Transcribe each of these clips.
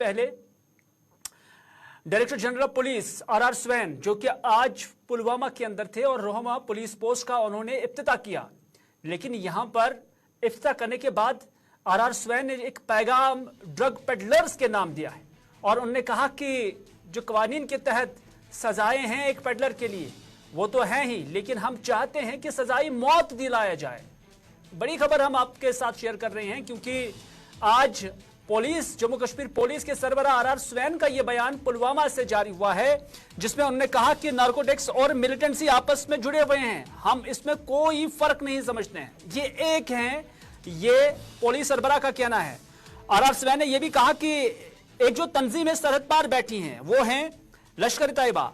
पहले director general of police R Swain, जो कि आज पुलवामा के अंदर थे और रोहमा पुलिस पोस्ट का उन्होंने इफ्तिताह किया, लेकिन यहां पर इफ्तिताह करने के बाद आर स्वैन ने एक पैगाम ड्रग पेडलर्स के नाम दिया है और उन्होंने कहा कि जो कानून के तहत सजाएं हैं एक पेडलर के लिए वो तो हैं ही, लेकिन हम चाहते हैं कि सजाई मौत दिलाया जाए। बड़ी खबर हम आपके साथ शेयर कर रहे हैं क्योंकि आज पुलिस, जम्मू कश्मीर पुलिस के सरबराह आर स्वैन का यह बयान पुलवामा से जारी हुआ है, जिसमें उन्होंने कहा कि नार्कोटिक्स और मिलिटेंसी आपस में जुड़े हुए हैं, हम इसमें कोई फर्क नहीं समझते हैं, ये एक हैं, ये पुलिस सरबराह का कहना है। आर स्वैन ने यह भी कहा कि एक जो तंजीमें सरहद पार बैठी हैं वो हैं लश्कर तैयबा,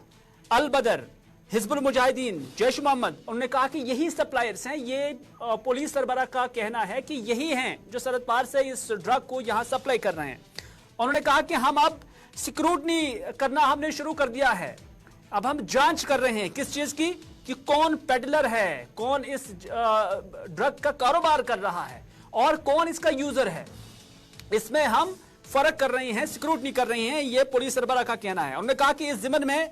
अल बदर, हिजबुल मुजाहिदीन, जैश मोहम्मद। उन्होंने कहा कि यही सप्लायर्स हैं, ये पुलिस सरबराह का कहना है कि यही हैं जो सरहद पार से इस ड्रग को यहां सप्लाई कर रहे हैं। उन्होंने कहा कि हम अब स्क्रूटनी करना हमने शुरू कर दिया है, अब हम जांच कर रहे हैं किस चीज की, कि कौन पेडलर है, कौन इस ड्रग का कारोबार कर रहा है और कौन इसका यूजर है, इसमें हम फर्क कर रहे हैं, स्क्रूटनी कर रहे हैं, यह पुलिस सरबराह का कहना है। उन्होंने कहा कि इस जिम्मन में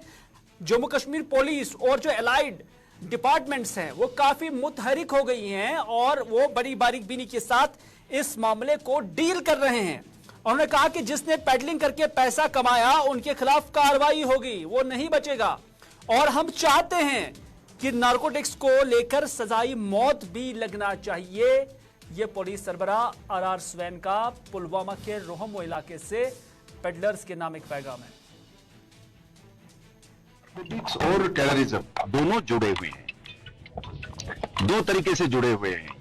जम्मू कश्मीर पुलिस और जो एलाइड डिपार्टमेंट्स हैं वो काफी मुतहरिक हो गई हैं और वो बड़ी बारीकबीनी के साथ इस मामले को डील कर रहे हैं। उन्होंने कहा कि जिसने पेडलिंग करके पैसा कमाया उनके खिलाफ कार्रवाई होगी, वो नहीं बचेगा और हम चाहते हैं कि नार्कोटिक्स को लेकर सजाई मौत भी लगना चाहिए। यह पुलिस सरबराह आर स्वैन का पुलवामा के रोहमो इलाके से पेडलर्स के नाम एक पैगाम है। नार्कोटिक्स और टेररिज्म दोनों जुड़े हुए हैं, दो तरीके से जुड़े हुए हैं।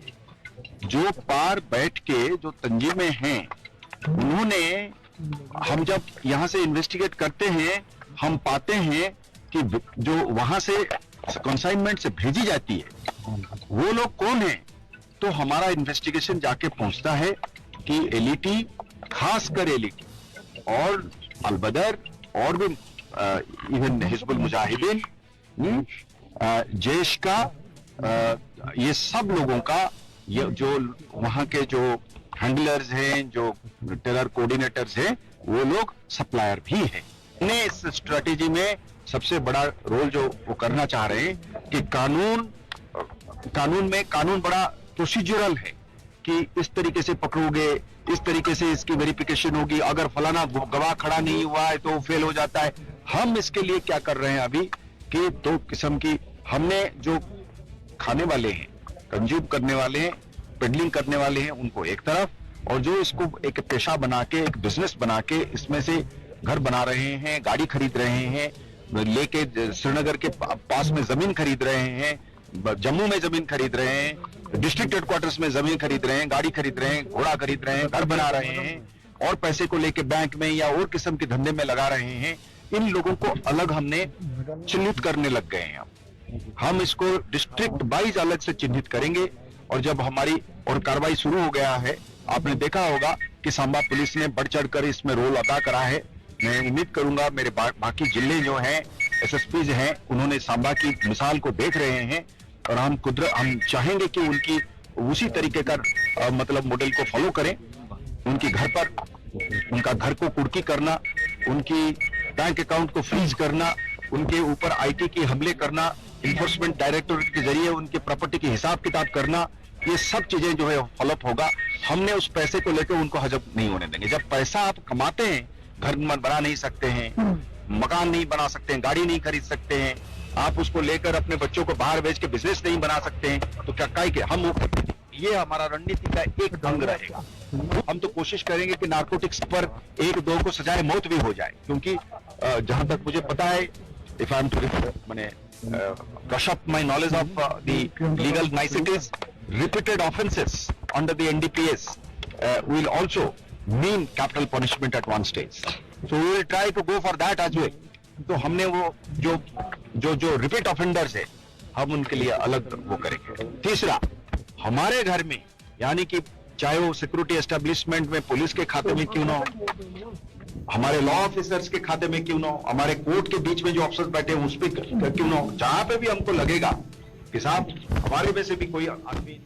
जो पार बैठ के जो तंजीमें हैं उन्होंने, हम जब यहां से इन्वेस्टिगेट करते हैं हम पाते हैं कि जो वहां से कंसाइनमेंट से भेजी जाती है वो लोग कौन हैं, तो हमारा इन्वेस्टिगेशन जाके पहुंचता है कि एलईटी, खासकर एलईटी और अलबदर और भी इवन हिजबुल मुजाहिदीन, जैश का, ये सब लोगों का, ये जो वहां के जो हैंडलर्स हैं, जो टेरर कोऑर्डिनेटर्स हैं, वो लोग सप्लायर भी हैं। ने इस स्ट्रेटेजी में सबसे बड़ा रोल जो वो करना चाह रहे हैं कि कानून बड़ा प्रोसीजरल है कि इस तरीके से पकड़ोगे, इस तरीके से इसकी वेरिफिकेशन होगी, अगर फलाना गवाह खड़ा नहीं हुआ है तो फेल हो जाता है। हम इसके लिए क्या कर रहे हैं अभी कि दो किस्म की, हमने जो खाने वाले हैं, कंज्यूम करने वाले हैं, पेडलिंग करने वाले हैं, उनको एक तरफ, और जो इसको एक पेशा बना के, एक बिजनेस बना के इसमें से घर बना रहे हैं, गाड़ी खरीद रहे हैं, लेके श्रीनगर के पास में जमीन खरीद रहे हैं, जम्मू में जमीन खरीद रहे हैं, डिस्ट्रिक्ट हेडक्वार्टर्स में जमीन खरीद रहे हैं, गाड़ी खरीद रहे हैं, घोड़ा खरीद रहे हैं, घर बना रहे हैं और पैसे को लेके बैंक में या और किस्म के धंधे में लगा रहे हैं। इन लोगों को अलग हमने चिन्हित करने लग गए हैं। हम इसको डिस्ट्रिक्ट वाइज अलग से चिन्हित करेंगे और जब हमारी और कार्रवाई शुरू हो गया है, आपने देखा होगा कि सांबा पुलिस ने बढ़ चढ़कर इसमें रोल अदा करा है। मैं उम्मीद करूंगा मेरे बाकी जिले जो हैं, एसएसपीज हैं, उन्होंने सांबा की मिसाल को देख रहे हैं और हम चाहेंगे कि उनकी उसी तरीके का मतलब मॉडल को फॉलो करें। उनके घर पर, उनका घर को कुर्की करना, उनकी बैंक अकाउंट को फ्रीज करना, उनके ऊपर आईटी की हमले करना, इन्फोर्समेंट डायरेक्टोरेट के जरिए उनके प्रॉपर्टी की हिसाब किताब करना, ये सब चीजें जो है फॉलोअप होगा। हमने उस पैसे को लेकर उनको हजम नहीं होने देंगे। जब पैसा आप कमाते हैं, घर बना नहीं सकते हैं, मकान नहीं बना सकते हैं, गाड़ी नहीं खरीद सकते हैं, आप उसको लेकर अपने बच्चों को बाहर भेज के बिजनेस नहीं बना सकते हैं, तो क्या काहे के हम वो, ये हमारा रणनीति का एक अंग रहेगा। हम तो कोशिश करेंगे कि नार्कोटिक्स पर एक दो को सजाए मौत भी हो जाए, क्योंकि जहां तक मुझे पता है, इफ आई एम टू मैंने brush up my knowledge of the legal niceties, repeated offenses under the NDPS will also mean capital punishment at one stage. So we will try to go for that as well. तो हमने वो जो repeat offenders है, हम उनके लिए अलग वो करेंगे। तीसरा, हमारे घर में, यानी कि चाहे वो सिक्योरिटी एस्टेब्लिशमेंट में पुलिस के खाते में क्यों ना हो, हमारे लॉ ऑफिसर्स के खाते में क्यों ना हो, हमारे कोर्ट के बीच में जो अफसर बैठे हैं उस पर क्यों ना हो, जहां पे भी हमको लगेगा कि साहब हमारे में से भी कोई आदमी